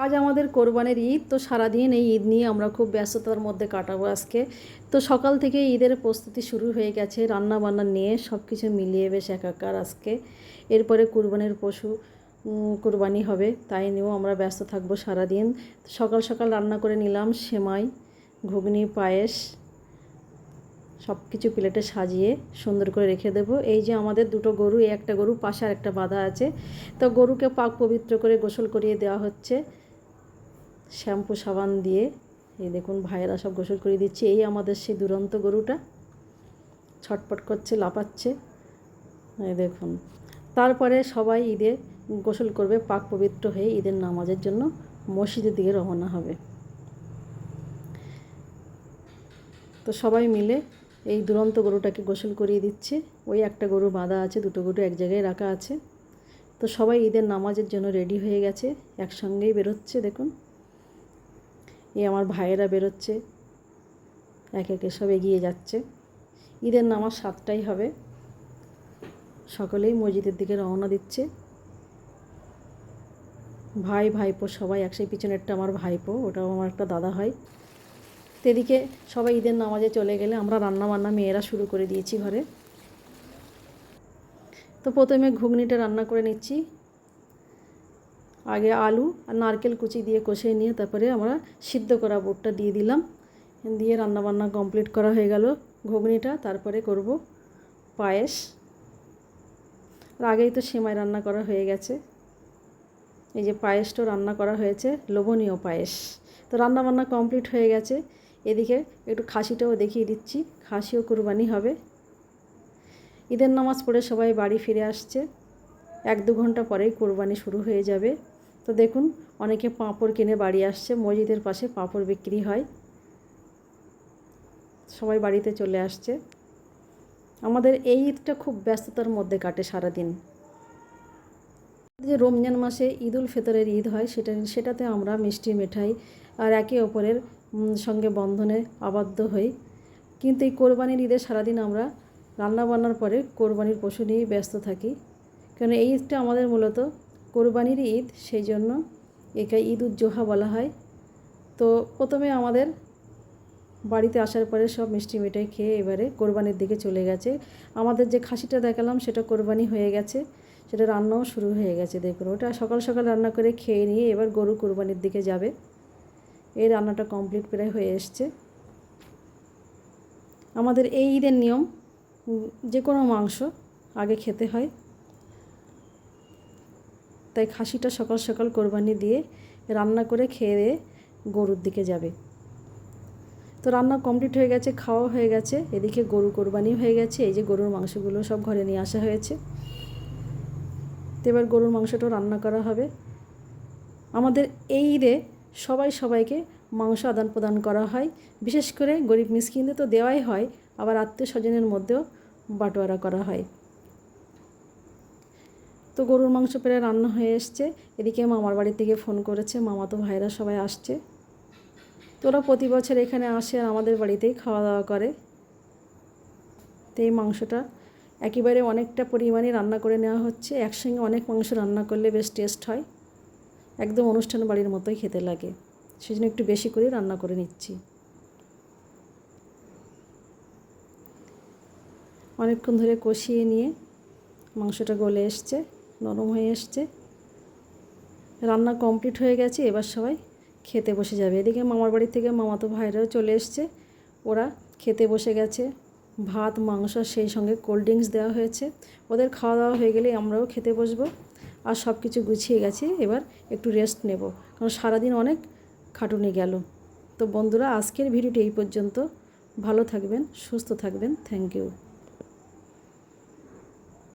আজ আমাদের কোরবানির ঈদ। তো সারাদিন এই ঈদ নিয়ে আমরা খুব ব্যস্ততার মধ্যে কাটাবো আজকে। তো সকাল থেকে ঈদের প্রস্তুতি শুরু হয়ে গেছে, রান্না বান্না নিয়ে সব কিছু মিলিয়ে বেশ একাকার আজকে। এরপরে কুরবানির পশু কুরবানি হবে, তাই নিয়েও আমরা ব্যস্ত থাকবো সারাদিন। সকাল সকাল রান্না করে নিলাম সেমাই, ঘুগনি, পায়েস, সব কিছু প্লেটে সাজিয়ে সুন্দর করে রেখে দেবো। এই যে আমাদের দুটো গরু, একটা গরু পাশে আর একটা বাঁধা আছে। তো গরুকে পাক পবিত্র করে গোসল করিয়ে দেওয়া হচ্ছে শ্যাম্পু সাবান দিয়ে। এই দেখুন ভাইয়েরা সব গোসল করিয়ে দিচ্ছে। এই আমাদের সেই দুরন্ত গরুটা ছটপট করছে, লাফাচ্ছে, এই দেখুন। তারপরে সবাই ঈদে গোসল করবে, পাক পবিত্র হয়ে ঈদের নামাজের জন্য মসজিদের দিকে রওনা হবে। তো সবাই মিলে এই দুরন্ত গরুটাকে গোসল করিয়ে দিচ্ছে। ওই একটা গরু বাঁধা আছে, দুটো গরু এক জায়গায় রাখা আছে। তো সবাই ঈদের নামাজের জন্য রেডি হয়ে গেছে, একসঙ্গেই বেরোচ্ছে। দেখুন এই আমার ভাইয়েরা বেরোচ্ছে, একে একে সব এগিয়ে যাচ্ছে। ঈদের নামাজ 7টায় হবে, সকলেই মসজিদের দিকে রওনা দিচ্ছে। ভাই ভাইপো সবাই একসাথে, পিছনেরটা আমার ভাইপো, ওটাও আমার একটা দাদা হয়। তো এদিকে সবাই ঈদের নামাজে চলে গেলে আমরা রান্নাবান্না মেয়েরা শুরু করে দিয়েছি ঘরে। তো প্রথমে ঘুগনিটা রান্না করে নিচ্ছি। আগে আলু আর নারকেল কুচি দিয়ে কষিয়ে নিয়ে তারপরে আমরা সিদ্ধ করা বুটটা দিয়ে দিলাম, দিয়ে রান্নাবান্না কমপ্লিট করা হয়ে গেল ঘুগনিটা। তারপরে করব পায়েস। আর আগেই তো সেমাই রান্না করা হয়ে গেছে। এই যে পায়েসটাও রান্না করা হয়েছে, লোভনীয় পায়েস। তো রান্নাবান্না কমপ্লিট হয়ে গেছে। এদিকে একটু খাসিটাও দেখিয়ে দিচ্ছি, খাসিও কুরবানি হবে। ঈদের নামাজ পড়ে সবাই বাড়ি ফিরে আসছে, 1-2 ঘন্টা পরেই কোরবানি শুরু হয়ে যাবে। তো দেখুন অনেকে পাঁপড় কিনে বাড়ি আসছে, মসজিদের পাশে পাঁপড় বিক্রি হয়, সবাই বাড়িতে চলে আসছে। আমাদের এই ঈদটা খুব ব্যস্ততার মধ্যে কাটে সারাদিন। যে রমজান মাসে ঈদুল ফিতরের ঈদ হয়, সেটাতে আমরা মিষ্টি মিঠাই আর একে অপরের সঙ্গে বন্ধনে আবদ্ধ হই। কিন্তু এই কোরবানির ঈদে সারাদিন আমরা রান্নাবান্নার পরে কোরবানির পশু নিয়েই ব্যস্ত থাকি, কারণ এই ঈদটা আমাদের মূলত কোরবানির ঈদ, সেই জন্য একে ঈদ উল জোহা বলা হয়। তো প্রথমে আমাদের বাড়িতে আসার পরে সব মিষ্টি মিঠাই খেয়ে এবারে কোরবানির দিকে চলে গেছে। আমাদের যে খাসিটা দেখালাম সেটা কোরবানি হয়ে গেছে, সেটা রান্নাও শুরু হয়ে গেছে। দেখুন ওটা সকাল সকাল রান্না করে খেয়ে নিয়ে এবার গরু কোরবানির দিকে যাবে। এই রান্নাটা কমপ্লিট প্রায় হয়ে এসছে। আমাদের এই ঈদের নিয়ম, যে কোনো মাংস আগে খেতে হয়, তাই খাসিটা সকাল সকাল কোরবানি দিয়ে রান্না করে খেয়ে গরুর দিকে যাবে। তো রান্না কমপ্লিট হয়ে গেছে, খাওয়া হয়ে গেছে, এদিকে গরু কোরবানি হয়ে গেছে। এই যে গরুর মাংসগুলো সব ঘরে নিয়ে আসা হয়েছে। তো এবার গরুর মাংসটাও রান্না করা হবে। আমাদের এই ঈদে সবাই সবাইকে মাংস আদান প্রদান করা হয়, বিশেষ করে গরিব মিসকিনদের তো দেওয়াই হয়, আবার আত্মীয় স্বজনের মধ্যেও বাটোয়ারা করা হয়। তো গরুর মাংস প্রায় রান্না হয়ে এসছে। এদিকে মামার বাড়ি থেকে ফোন করেছে, মামাতো ভাইরা সবাই আসছে। তো ওরা প্রতি বছর এখানে আসে আর আমাদের বাড়িতেই খাওয়া দাওয়া করে। তো এই মাংসটা একেবারে অনেকটা পরিমাণে রান্না করে নেওয়া হচ্ছে। একসঙ্গে অনেক মাংস রান্না করলে বেশ টেস্ট হয়, একদম অনুষ্ঠান বাড়ির মতোই খেতে লাগে, সেই জন্য একটু বেশি করে রান্না করে নিচ্ছি। অনেকক্ষণ ধরে কষিয়ে নিয়ে মাংসটা গলে এসছে, নরম হয়ে এসছে, রান্না কমপ্লিট হয়ে গেছে। এবার সবাই খেতে বসে যাবে। এদিকে মামার বাড়ি থেকে মামাতো ভাইরাও চলে এসছে, ওরা খেতে বসে গেছে। ভাত, মাংস, সেই সঙ্গে কোল্ড ড্রিঙ্কস দেওয়া হয়েছে। ওদের খাওয়া দাওয়া হয়ে গেলে আমরাও খেতে বসবো। আর সব কিছু গুছিয়ে গেছে, এবার একটু রেস্ট নেব, কারণ সারাদিন অনেক খাটুনি গেল। তো বন্ধুরা, আজকের ভিডিওটি এই পর্যন্ত। ভালো থাকবেন, সুস্থ থাকবেন। Thank you.